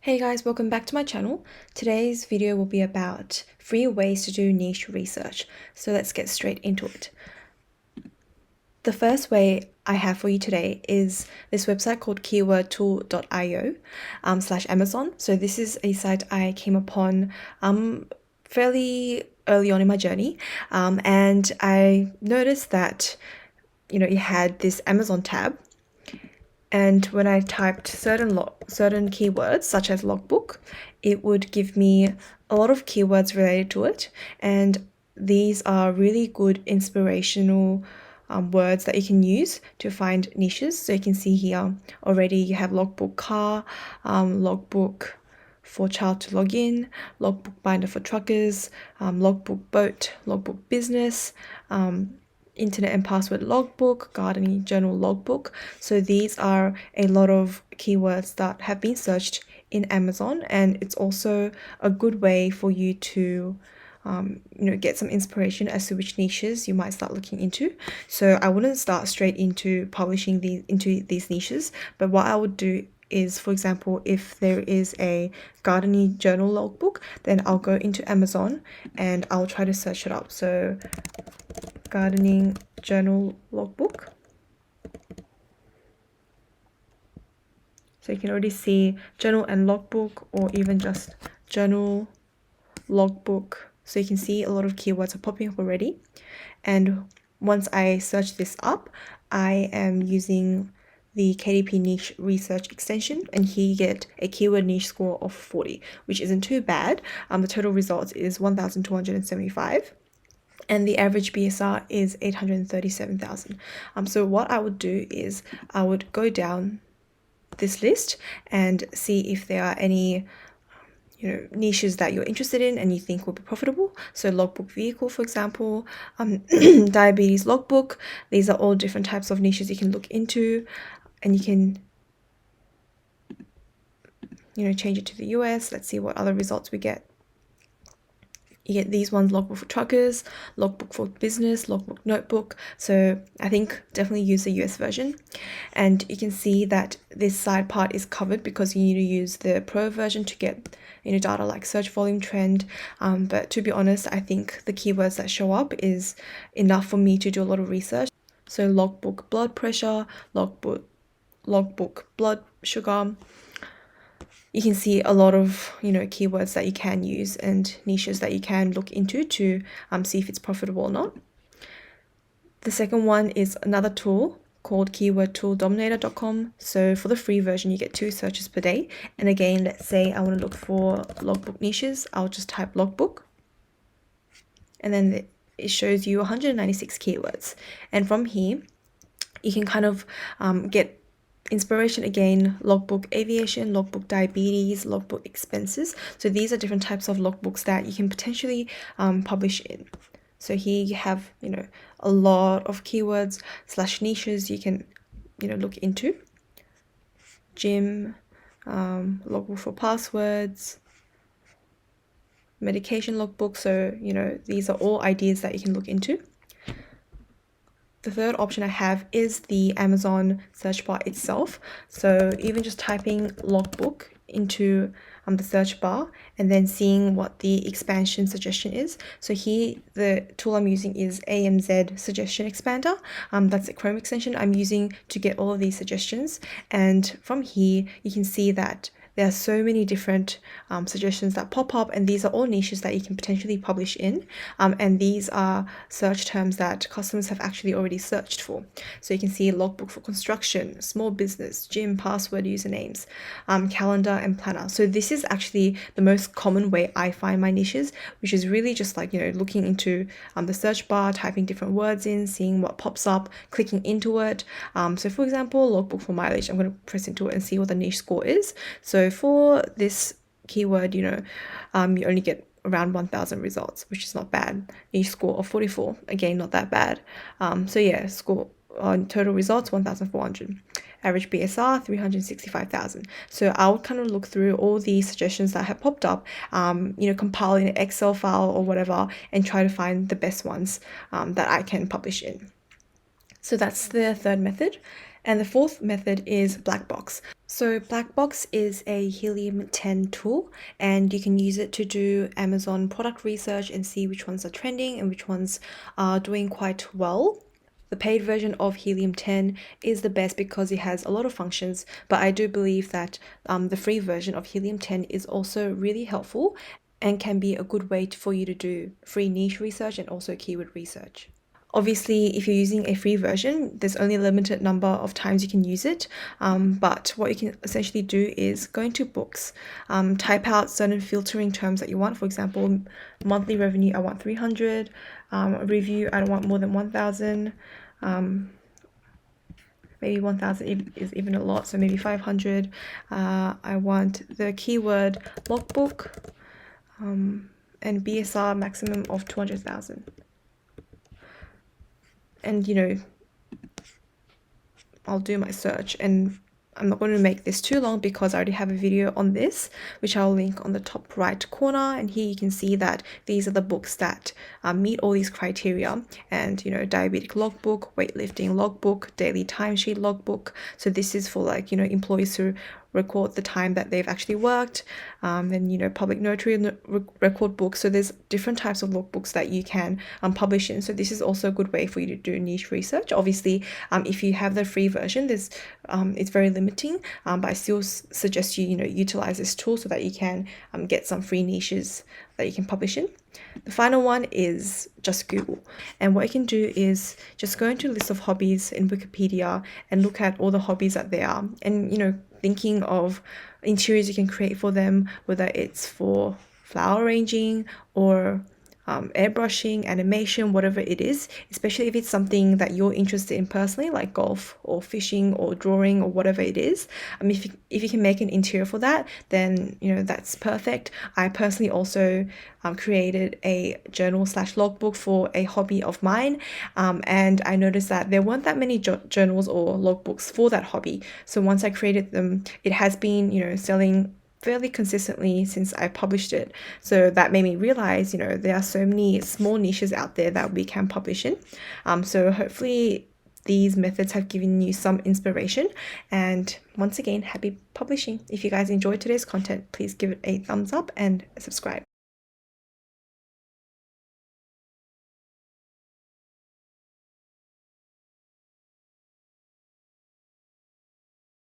Hey guys, welcome back to my channel. Today's video will be about free ways to do niche research. So let's get straight into it. The first way I have for you today is this website called keywordtool.io /Amazon. So this is a site I came upon fairly early on in my journey, and I noticed that it had this Amazon tab. And when I typed certain keywords, such as logbook, it would give me a lot of keywords related to it. And these are really good inspirational words that you can use to find niches. So you can see here already you have logbook car, logbook for child to log in, logbook binder for truckers, logbook boat, logbook business, internet and password logbook, gardening journal logbook. So these are a lot of keywords that have been searched in Amazon, and it's also a good way for you to get some inspiration as to which niches you might start looking into. So I wouldn't start straight into publishing these niches, but what I would do is, for example, if there is a gardening journal logbook, then I'll go into Amazon and I'll try to search it up. So gardening journal logbook. So you can already see journal and logbook, or even just journal logbook. So you can see a lot of keywords are popping up already. And once I search this up, I am using the KDP niche research extension, and here you get a keyword niche score of 40, which isn't too bad. The total results is 1,275. And the average BSR is 837,000. So what I would do is I would go down this list and see if there are any niches that you're interested in and you think will be profitable. So logbook vehicle, for example, diabetes logbook. These are all different types of niches you can look into, and you can change it to the US. Let's see what other results we get. You get these ones: logbook for truckers, logbook for business, logbook notebook. So I think definitely use the US version. And you can see that this side part is covered because you need to use the pro version to get data like search volume trend. But to be honest, I think the keywords that show up is enough for me to do a lot of research. So logbook blood pressure, logbook blood sugar. You can see a lot of keywords that you can use and niches that you can look into to see if it's profitable or not. The second one is another tool called keywordtooldominator.com. So for the free version, you get 2 searches per day. And again, let's say I want to look for logbook niches. I'll just type logbook, and then it shows you 196 keywords. And from here, you can kind of get inspiration again: logbook aviation, logbook diabetes, logbook expenses. So these are different types of logbooks that you can potentially publish in. So here you have a lot of keywords / niches you can look into. Gym, logbook for passwords, medication logbook. So these are all ideas that you can look into. The third option I have is the Amazon search bar itself. So even just typing logbook into the search bar and then seeing what the expansion suggestion is. So here the tool I'm using is AMZ Suggestion Expander. That's a Chrome extension I'm using to get all of these suggestions. And from here you can see that there are so many different suggestions that pop up, and these are all niches that you can potentially publish in. And these are search terms that customers have actually already searched for. So you can see logbook for construction, small business, gym, password, usernames, calendar, and planner. So this is actually the most common way I find my niches, which is really just like, looking into the search bar, typing different words in, seeing what pops up, clicking into it. So for example, logbook for mileage, I'm going to press into it and see what the niche score is. So for this keyword, you only get around 1,000 results, which is not bad. Niche score of 44, again, not that bad. So yeah, score on total results 1,400. Average BSR 365,000. So I would kind of look through all the suggestions that have popped up, compile in an Excel file or whatever, and try to find the best ones that I can publish in. So that's the third method. And the fourth method is Blackbox. So Blackbox is a Helium 10 tool, and you can use it to do Amazon product research and see which ones are trending and which ones are doing quite well. The paid version of Helium 10 is the best because it has a lot of functions, but I do believe that the free version of Helium 10 is also really helpful and can be a good way for you to do free niche research and also keyword research. Obviously, if you're using a free version, there's only a limited number of times you can use it. But what you can essentially do is go into books, type out certain filtering terms that you want. For example, monthly revenue, I want 300. Review, I don't want more than 1,000. Maybe 1,000 is even a lot, so maybe 500. I want the keyword logbook and BSR maximum of 200,000. And I'll do my search, and I'm not going to make this too long because I already have a video on this, which I'll link on the top right corner. And here you can see that these are the books that meet all these criteria. And diabetic logbook, weightlifting logbook, daily timesheet logbook. So this is for employees who record the time that they've actually worked. Then public notary record books. So there's different types of logbooks that you can publish in. So this is also a good way for you to do niche research. Obviously, if you have the free version, it's very limiting, but I still suggest you utilize this tool so that you can get some free niches that you can publish in. The final one is just Google, and what you can do is just go into a list of hobbies in Wikipedia and look at all the hobbies that there are, and thinking of interiors you can create for them, whether it's for flower arranging or airbrushing, animation, whatever it is, especially if it's something that you're interested in personally, like golf or fishing or drawing or whatever it is. If you can make an interior for that, then that's perfect. I personally also created a journal/logbook for a hobby of mine, and I noticed that there weren't that many journals or logbooks for that hobby. So once I created them, it has been selling fairly consistently since I published it. So that made me realize, there are so many small niches out there that we can publish in. So hopefully these methods have given you some inspiration. And once again, happy publishing. If you guys enjoyed today's content, please give it a thumbs up and subscribe.